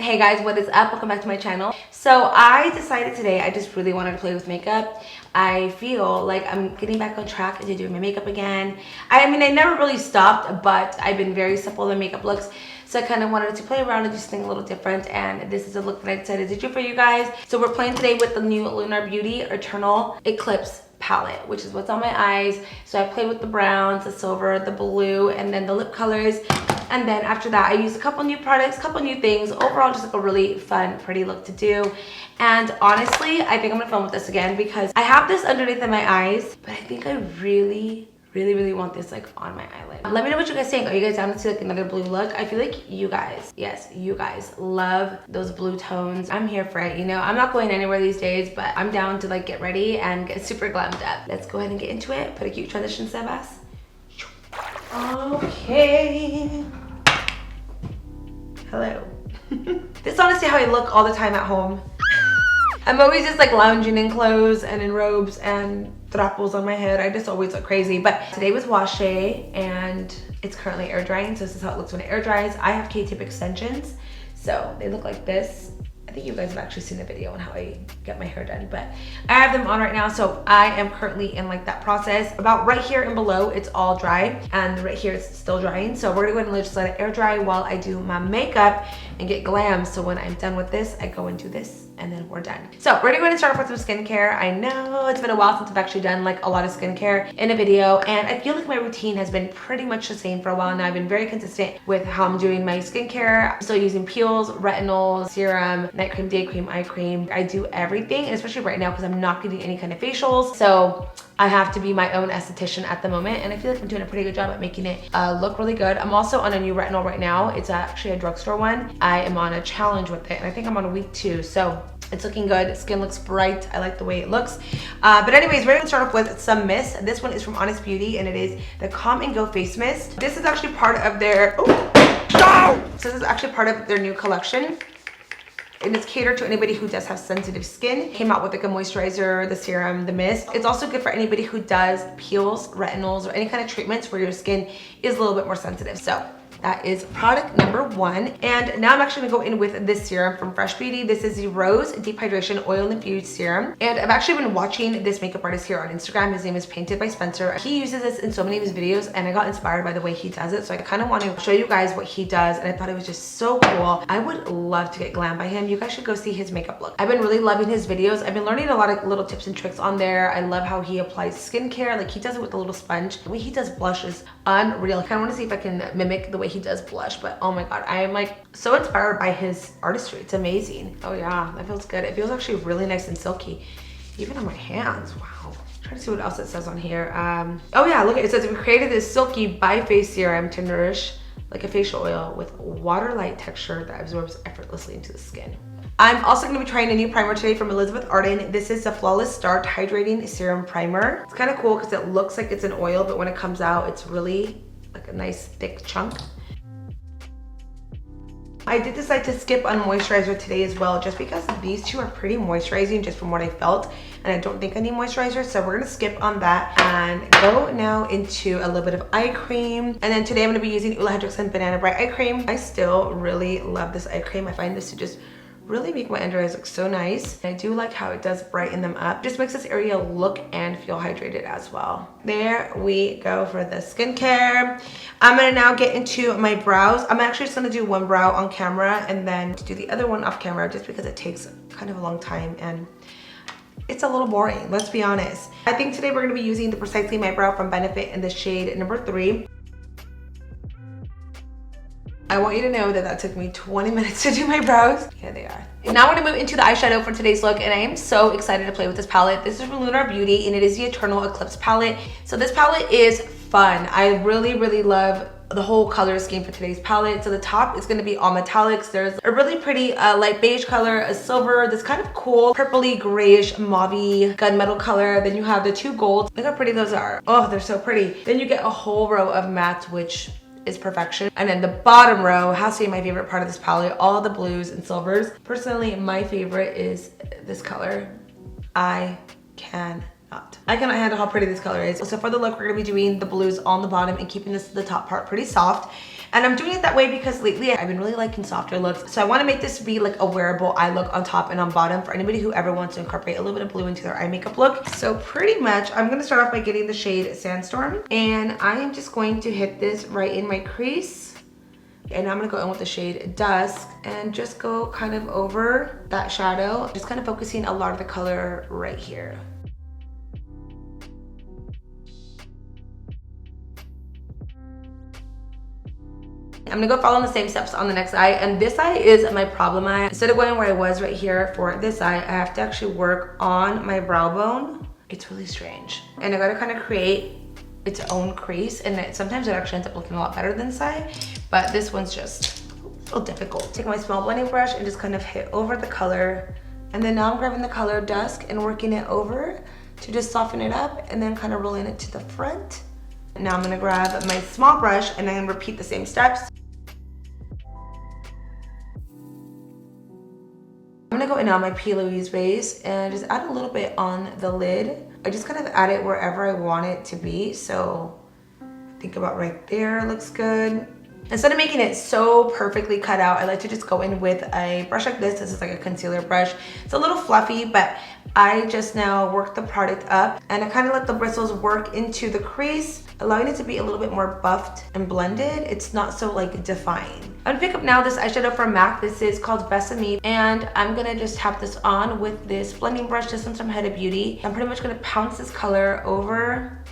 Hey guys, what is up? Welcome back to my channel. So I decided today I just really wanted to play with makeup. I feel like I'm getting back on track into doing my makeup again. I mean, I never really stopped, but I've been very simple in makeup looks. So I kind of wanted to play around and do something a little different, and this is a look that I decided to do for you guys. So we're playing today with the new Lunar Beauty Eternal Eclipse palette, which is what's on my eyes. So I play with the browns, the silver, the blue, and then the lip colors. And then after that, I used a couple new products, couple new things. Overall, just like a really fun, pretty look to do. And honestly, I think I'm gonna film with this again because I have this underneath of my eyes, but I think I really want this like on my eyelid. Let me know what you guys think. Are you guys down to see like another blue look? I feel like you guys, yes, you guys love those blue tones. I'm here for it, you know? I'm not going anywhere these days, but I'm down to like get ready and get super glammed up. Let's go ahead and get into it. Put a cute transition, Sebas. Okay. Hello. This is honestly how I look all the time at home. I'm always just like lounging in clothes and in robes and trapos on my head. I just always look crazy. But today was wash day and it's currently air drying. So this is how it looks when it air dries. I have K-tip extensions. So they look like this. I think you guys have actually seen the video on how I get my hair done, but I have them on right now. So I am currently in like that process. About right here and below, it's all dry, and right here it's still drying. So we're gonna go ahead and just let it air dry while I do my makeup and get glam. So when I'm done with this, I go and do this and then we're done. So we're gonna go ahead and start off with some skincare. I know it's been a while since I've actually done like a lot of skincare in a video, and I feel like my routine has been pretty much the same for a while now. I've been very consistent with how I'm doing my skincare. I'm still using peels, retinols, serum, night cream, day cream, eye cream. I do everything, and especially right now because I'm not getting any kind of facials. So I have to be my own esthetician at the moment, and I feel like I'm doing a pretty good job at making it look really good. I'm also on a new retinol right now. It's actually a drugstore one. I am on a challenge with it, and I think I'm on week 2. So it's looking good. Skin looks bright. I like the way it looks. But anyways, we're gonna start off with some mist. This one is from Honest Beauty, and it is the Calm and Go Face Mist. This is actually part of their, so this is actually part of their new collection. And it's catered to anybody who does have sensitive skin. Came out with like a moisturizer, the serum, the mist. It's also good for anybody who does peels, retinols, or any kind of treatments where your skin is a little bit more sensitive. So that is product number 1. And now I'm actually gonna go in with this serum from Fresh Beauty. This is the Rose Deep Hydration Oil Infused Serum. And I've actually been watching this makeup artist here on Instagram. His name is Painted by Spencer. He uses this in so many of his videos, and I got inspired by the way he does it. So I kind of want to show you guys what he does, and I thought it was just so cool. I would love to get glam by him. You guys should go see his makeup look. I've been really loving his videos. I've been learning a lot of little tips and tricks on there. I love how he applies skincare. Like he does it with a little sponge. The way he does blush is unreal. I kind of want to see if I can mimic the way he does blush, but oh my god, I am like so inspired by his artistry. It's amazing. Oh yeah, that feels good. It feels actually really nice and silky, even on my hands. Wow. Trying to see what else it says on here. Oh yeah, look, it says we created this silky by face serum to nourish like a facial oil with water-light texture that absorbs effortlessly into the skin. I'm also going to be trying a new primer today from Elizabeth Arden. This is the Flawless Start Hydrating Serum Primer. It's kind of cool because it looks like it's an oil, but when it comes out, it's really like a nice thick chunk. I did decide to skip on moisturizer today as well, just because these two are pretty moisturizing just from what I felt, and I don't think I need moisturizer, so we're gonna skip on that and go now into a little bit of eye cream. And then today I'm gonna be using Henriksen Banana Bright Eye Cream. I still really love this eye cream. I find this to just really make my under eyes look so nice. And I do like how it does brighten them up. Just makes this area look and feel hydrated as well. There we go for the skincare. I'm gonna now get into my brows. I'm actually just gonna do one brow on camera and then do the other one off camera, just because it takes kind of a long time and it's a little boring, let's be honest. I think today we're gonna be using the Precisely My Brow from Benefit in the shade number 3. I want you to know that that took me 20 minutes to do my brows. Here they are. And now we're gonna move into the eyeshadow for today's look, and I am so excited to play with this palette. This is from Lunar Beauty, and it is the Eternal Eclipse palette. So this palette is fun. I really love the whole color scheme for today's palette. So the top is gonna be all metallics. There's a really pretty light beige color, a silver, this kind of cool purpley grayish mauve gunmetal color. Then you have the 2 golds. Look how pretty those are. Oh, they're so pretty. Then you get a whole row of mattes, which is perfection. And then the bottom row has to be my favorite part of this palette, all the blues and silvers. Personally, my favorite is this color. I cannot handle how pretty this color is. So for the look, we're gonna be doing the blues on the bottom and keeping the top part pretty soft. And I'm doing it that way because lately I've been really liking softer looks. So I want to make this be like a wearable eye look on top and on bottom for anybody who ever wants to incorporate a little bit of blue into their eye makeup look. So pretty much I'm going to start off by getting the shade Sandstorm, and I am just going to hit this right in my crease. And I'm gonna go in with the shade Dusk and just go kind of over that shadow, just kind of focusing a lot of the color right here. I'm gonna go follow the same steps on the next eye, and this eye is my problem eye. Instead of going where I was right here for this eye, I have to actually work on my brow bone. It's really strange. And I gotta kind of create its own crease, and sometimes it actually ends up looking a lot better than this eye, but this one's just a little difficult. Take my small blending brush and just kind of hit over the color, and then now I'm grabbing the color Dusk and working it over to just soften it up, and then kind of rolling it to the front. Now I'm gonna grab my small brush and then repeat the same steps. I'm gonna go in on my P. Louise base and just add a little bit on the lid. I just kind of add it wherever I want it to be. So think about right there, looks good. Instead of making it so perfectly cut out, I like to just go in with a brush like this. This is like a concealer brush. It's a little fluffy, but I just now work the product up, and I kind of let the bristles work into the crease, allowing it to be a little bit more buffed and blended. It's not so like defined. I'm gonna pick up now this eyeshadow from MAC. This is called Besame, and I'm gonna just tap this on with this blending brush. This one's from Huda Beauty. I'm pretty much gonna pounce this color over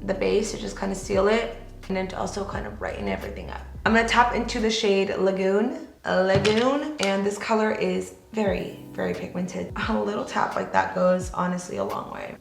the base to just kind of seal it, and then to also kind of brighten everything up. I'm gonna tap into the shade Lagoon, and this color is very, very pigmented. A little tap like that goes honestly a long way.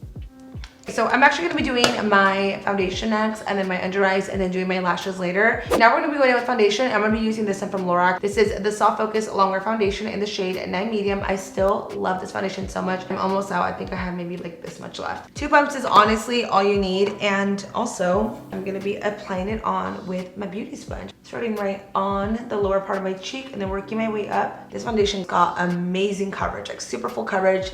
So I'm actually gonna be doing my foundation next, and then my under eyes, and then doing my lashes later. Now we're gonna be going in with foundation. I'm gonna be using this one from Lorac. This is the Soft Focus Longwear Foundation in the shade 9 Medium. I still love this foundation so much. I'm almost out. I think I have maybe like this much left. 2 pumps is honestly all you need. And also, I'm gonna be applying it on with my beauty sponge. Starting right on the lower part of my cheek and then working my way up. This foundation's got amazing coverage, like super full coverage.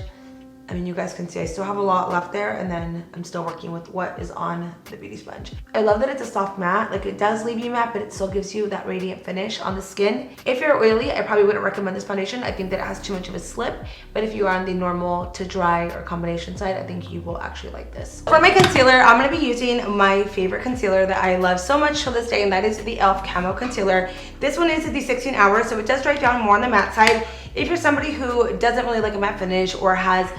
I mean, you guys can see I still have a lot left there, and then I'm still working with what is on the beauty sponge. I love that it's a soft matte. Like, it does leave you matte, but it still gives you that radiant finish on the skin. If you're oily, I probably wouldn't recommend this foundation. I think that it has too much of a slip, but if you are on the normal to dry or combination side, I think you will actually like this. For my concealer, I'm gonna be using my favorite concealer that I love so much to this day, and that is the e.l.f. Camo Concealer. This one is the 16 hours, so it does dry down more on the matte side. If you're somebody who doesn't really like a matte finish or has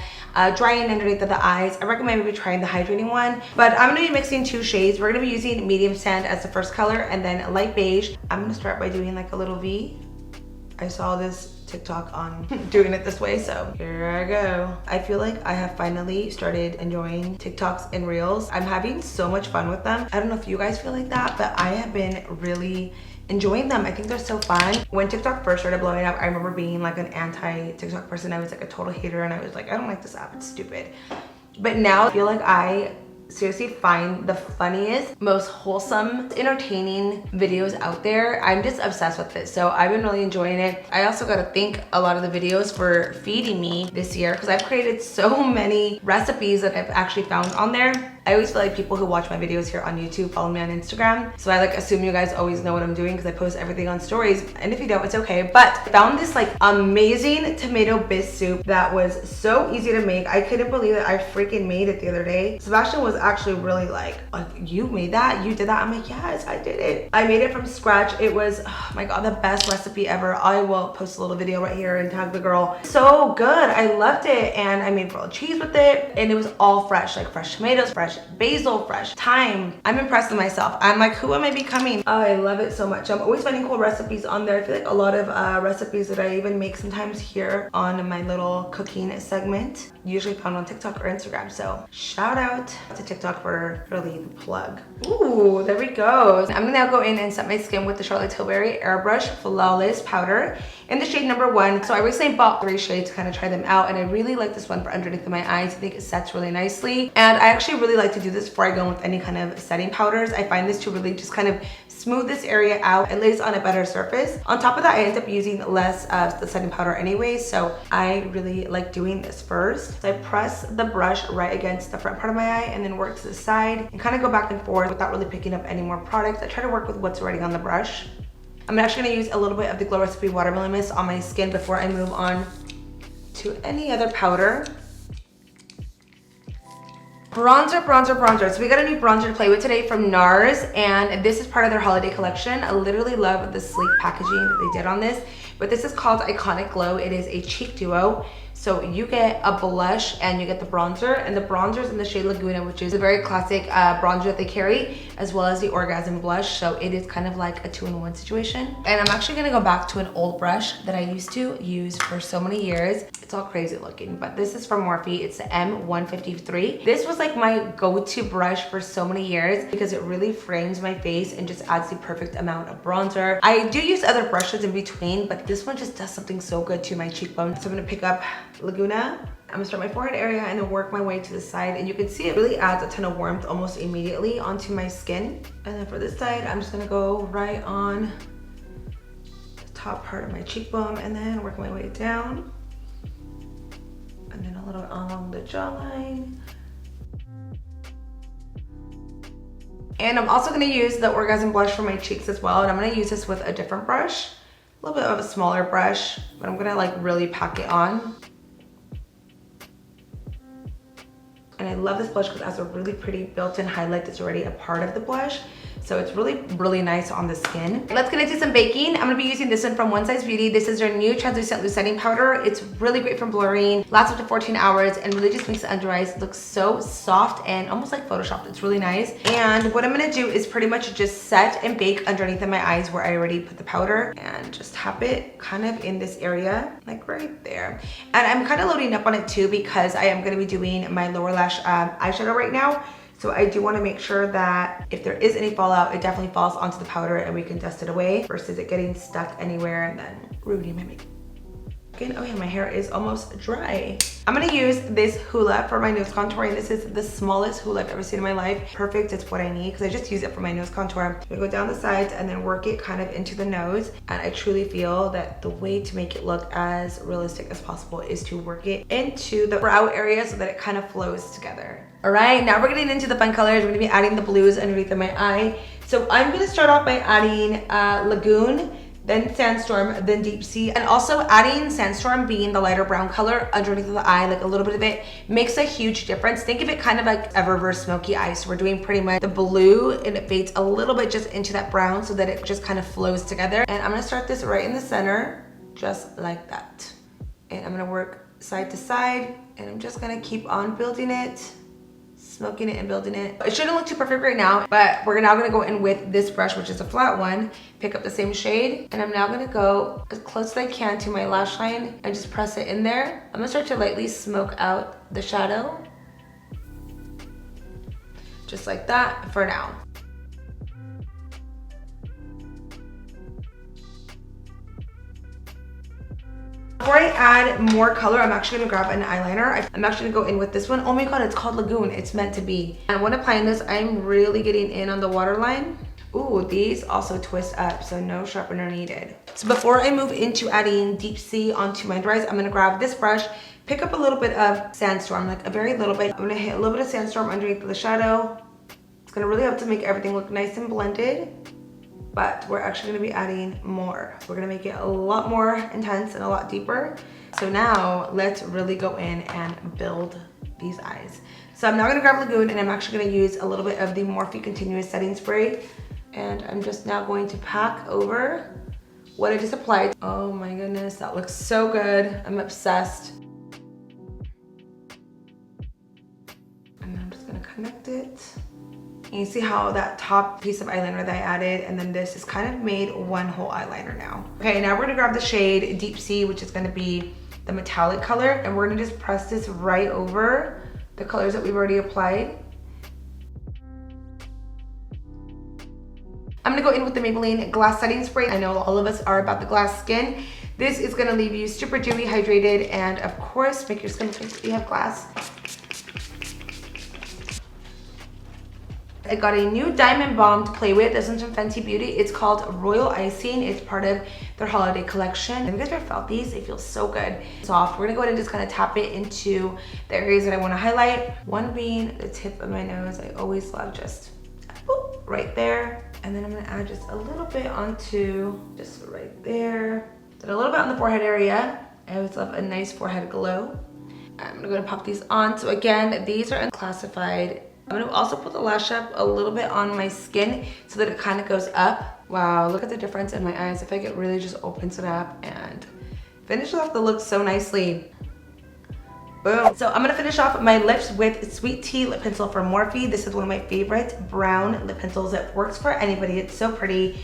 drying underneath of the eyes, I recommend maybe trying the hydrating one. But I'm gonna be mixing 2 shades. We're gonna be using medium sand as the first color, and then light beige. I'm gonna start by doing like a little V. I saw this TikTok on doing it this way, so here I go. I feel like I have finally started enjoying TikToks and Reels. I'm having so much fun with them. I don't know if you guys feel like that, but I have been really enjoying them. I think they're so fun. When TikTok first started blowing up, I remember being like an anti-TikTok person. I was like a total hater, and I was like, I don't like this app, it's stupid. But now I feel like I seriously find the funniest, most wholesome, entertaining videos out there. I'm just obsessed with it, so I've been really enjoying it. I also gotta thank a lot of the videos for feeding me this year, because I've created so many recipes that I've actually found on there. I always feel like people who watch my videos here on YouTube follow me on Instagram, so I like assume you guys always know what I'm doing because I post everything on stories, and if you don't, it's okay. But I found this like amazing tomato bisque soup that was so easy to make. I couldn't believe that I freaking made it the other day. Sebastian was actually really like, you made that? You did that? I'm like, yes, I did it. I made it from scratch. It was, oh my god, the best recipe ever. I will post a little video right here and tag the girl. So good. I loved it, and I made grilled cheese with it, and it was all fresh, like fresh tomatoes, fresh basil, fresh thyme. I'm impressed with myself. I'm like, who am I becoming? Oh, I love it so much. I'm always finding cool recipes on there. I feel like a lot of recipes that I even make sometimes here on my little cooking segment, usually found on TikTok or Instagram. So shout out to TikTok for really the plug. Ooh, there we go. I'm gonna now go in and set my skin with the Tilbury Airbrush Flawless Powder. in the shade number 1. So I recently bought 3 shades to kind of try them out, and I really like this one for underneath of my eyes. I think it sets really nicely, and I actually really like to do this before I go in with any kind of setting powders. I find this to really just kind of smooth this area out and lays on a better surface. On top of that, I end up using less of the setting powder anyway, so I really like doing this first. So I press the brush right against the front part of my eye and then work to the side and kind of go back and forth without really picking up any more product. I try to work with what's already on the brush. I'm actually going to use a little bit of the Glow Recipe Watermelon Mist on my skin before I move on to any other powder. Bronzer, bronzer, bronzer. So we got a new bronzer to play with today from Nars, and this is part of their holiday collection. I literally love the sleek packaging that they did on this, but this is called Iconic Glow. It is a cheek duo. So you get a blush and you get the bronzer, and the bronzer is in the shade Laguna, which is a very classic bronzer that they carry, as well as the Orgasm blush. So it is kind of like a 2-in-1 situation. And I'm actually gonna go back to an old brush that I used to use for so many years. It's all crazy looking, but this is from Morphe. It's the M153. This was like my go-to brush for so many years because it really frames my face and just adds the perfect amount of bronzer. I do use other brushes in between, but this one just does something so good to my cheekbone. So I'm gonna pick up Laguna. I'm gonna start my forehead area and then work my way to the side, and you can see it really adds a ton of warmth almost immediately onto my skin. And then for this side, I'm just gonna go right on the top part of my cheekbone and then work my way down, and then a little along the jawline. And I'm also gonna use the Orgasm blush for my cheeks as well, and I'm gonna use this with a different brush, a little bit of a smaller brush, but I'm gonna like really pack it on. And I love this blush because it has a really pretty built-in highlight that's already a part of the blush. So it's really, really nice on the skin. Let's get into some baking. I'm gonna be using this one from One Size Beauty. This is their new translucent loose setting powder. It's really great for blurring, lasts up to 14 hours, and really just makes the under eyes look so soft and almost like photoshopped. It's really nice. And what I'm gonna do is pretty much just set and bake underneath of my eyes where I already put the powder, and just tap it kind of in this area, like right there. And I'm kind of loading up on it too because I am gonna be doing my lower lash eyeshadow right now. So I do want to make sure that if there is any fallout, it definitely falls onto the powder and we can dust it away versus it getting stuck anywhere and then ruining my makeup. Oh yeah, my hair is almost dry. I'm gonna use this hula for my nose contouring. This is the smallest hula I've ever seen in my life. Perfect, it's what I need because I just use it for my nose contour. I'm gonna go down the sides and then work it kind of into the nose. And I truly feel that the way to make it look as realistic as possible is to work it into the brow area so that it kind of flows together. All right, now we're getting into the fun colors. We're gonna be adding the blues underneath of my eye. So I'm gonna start off by adding Lagoon, then Sandstorm, then Deep Sea, and also adding Sandstorm being the lighter brown color underneath of the eye, like a little bit of it, makes a huge difference. Think of it kind of like a reverse smoky eye. So we're doing pretty much the blue and it fades a little bit just into that brown so that it just kind of flows together. And I'm gonna start this right in the center, just like that. And I'm gonna work side to side, and I'm just gonna keep on building it, smoking it and building it. It shouldn't look too perfect right now, but we're now gonna go in with this brush, which is a flat one, pick up the same shade, and I'm now gonna go as close as I can to my lash line and just press it in there. I'm gonna start to lightly smoke out the shadow. Just like that for now. Before I add more color, I'm actually gonna grab an eyeliner. I'm actually gonna go in with this one. Oh my god, it's called Lagoon. It's meant to be. And when applying this, I'm really getting in on the waterline. Ooh, these also twist up, so no sharpener needed. So before I move into adding Deep Sea onto my dries, I'm gonna grab this brush, pick up a little bit of Sandstorm, like a very little bit. I'm gonna hit a little bit of Sandstorm underneath the shadow. It's gonna really help to make everything look nice and blended. But we're actually gonna be adding more. We're gonna make it a lot more intense and a lot deeper. So now let's really go in and build these eyes. So I'm now gonna grab Lagoon, and I'm actually gonna use a little bit of the Morphe Continuous Setting Spray. And I'm just now going to pack over what I just applied. Oh my goodness, that looks so good. I'm obsessed. And I'm just gonna connect it. And you see how that top piece of eyeliner that I added and then this is kind of made one whole eyeliner now. Okay, now we're gonna grab the shade Deep Sea, which is gonna be the metallic color, and we're gonna just press this right over the colors that we've already applied. I'm gonna go in with the Maybelline Glass Setting Spray. I know all of us are about the glass skin. This is gonna leave you super dewy, hydrated, and of course, make your skin look like you have glass. I got a new diamond balm to play with. This one's from Fenty Beauty. It's called Royal Icing. It's part of their holiday collection. Have you guys ever felt these? It feels so good. Soft. We're gonna go ahead and just kind of tap it into the areas that I want to highlight. One being the tip of my nose. I always love just boop, right there. And then I'm gonna add just a little bit onto just right there. Then a little bit on the forehead area. I always love a nice forehead glow. I'm gonna go and pop these on. So again, these are unclassified. I'm gonna also put the lash up a little bit on my skin so that it kind of goes up. Wow, look at the difference in my eyes. I feel like it really just opens it up and finishes off the look so nicely. Boom. So I'm gonna finish off my lips with Sweet Tea lip pencil from Morphe. This is one of my favorite brown lip pencils. It works for anybody. It's so pretty.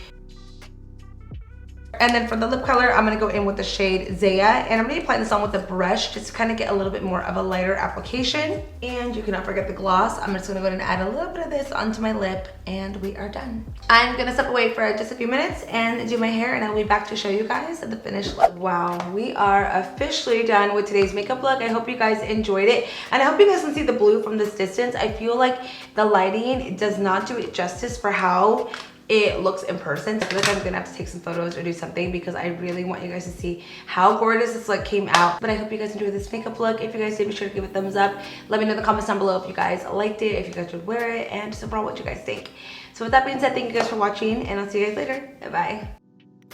And then for the lip color, I'm gonna go in with the shade Zaya, and I'm gonna apply this on with a brush just to kind of get a little bit more of a lighter application. And you cannot forget the gloss. I'm just gonna go ahead and add a little bit of this onto my lip, and we are done. I'm gonna step away for just a few minutes and do my hair, and I'll be back to show you guys the finished look. Wow, we are officially done with today's makeup look. I hope you guys enjoyed it, and I hope you guys can see the blue from this distance. I feel like the lighting does not do it justice for how it looks in person. So I feel like I'm gonna have to take some photos or do something because I really want you guys to see how gorgeous this look came out. But I hope you guys enjoyed this makeup look. If you guys did, be sure to give it a thumbs up. Let me know in the comments down below if you guys liked it, if you guys would wear it, and just overall what you guys think. So with that being said, thank you guys for watching, and I'll see you guys later. Bye-bye.